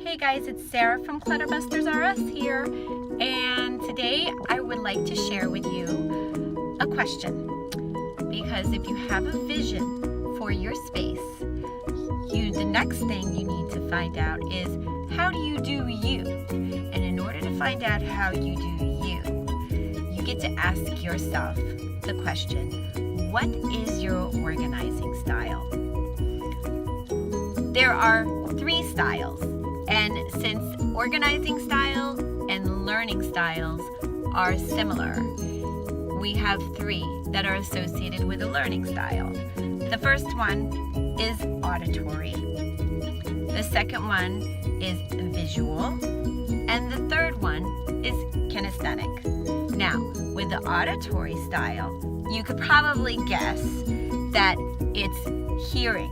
Hey guys, it's Sarah from Clutterbusters R Us here, and today I would like to share with you a question. Because if you have a vision for your space, the next thing you need to find out is, how do you do you? And in order to find out how you do you get to ask yourself the question, what is your organizing style? There are 3 styles. And since organizing style and learning styles are similar, we have 3 that are associated with a learning style. The first one is auditory. The second one is visual. And the third one is kinesthetic. Now, with the auditory style, you could probably guess that it's hearing.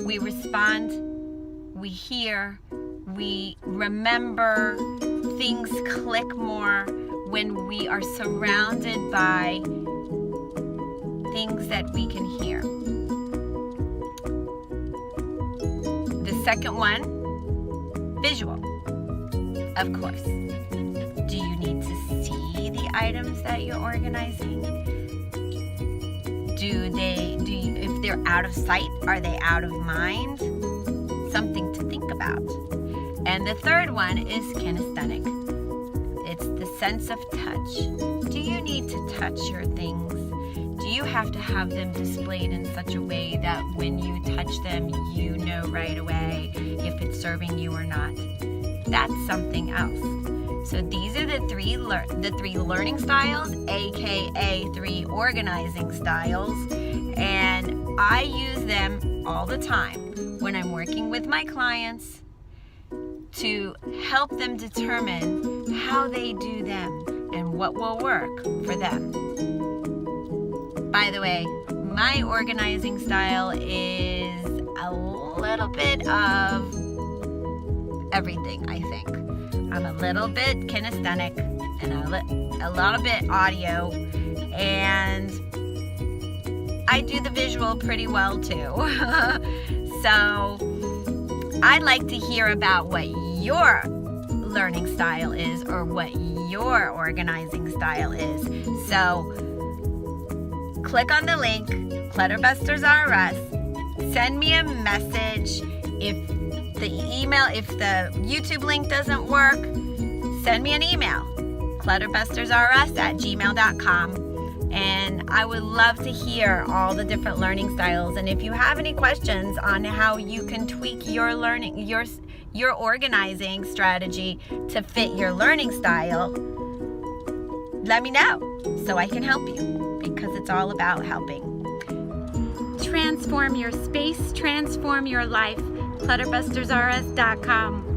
We respond, we hear, we remember, things click more when we are surrounded by things that we can hear. The second one, visual. Of course. Do you need to see the items that you're organizing? If they're out of sight, are they out of mind? Something to think about. And the third one is kinesthetic. It's the sense of touch. Do you need to touch your things? Do you have to have them displayed in such a way that when you touch them, you know right away if it's serving you or not? That's something else. So these are the three learning styles, aka 3 organizing styles, and I use them all the time when I'm working with my clients to help them determine how they do them and what will work for them. By the way, my organizing style is a little bit of everything, I think. I'm a little bit kinesthetic and a little bit audio, and I do the visual pretty well too. So I'd like to hear about what your learning style is or what your organizing style is. So click on the link, Clutterbusters R Us. Send me a message. If the YouTube link doesn't work, send me an email, clutterbustersrus@gmail.com. And I would love to hear all the different learning styles. And if you have any questions on how you can tweak your learning, your organizing strategy to fit your learning style, let me know so I can help you, because it's all about helping. Transform your space, transform your life. clutterbustersrus.com.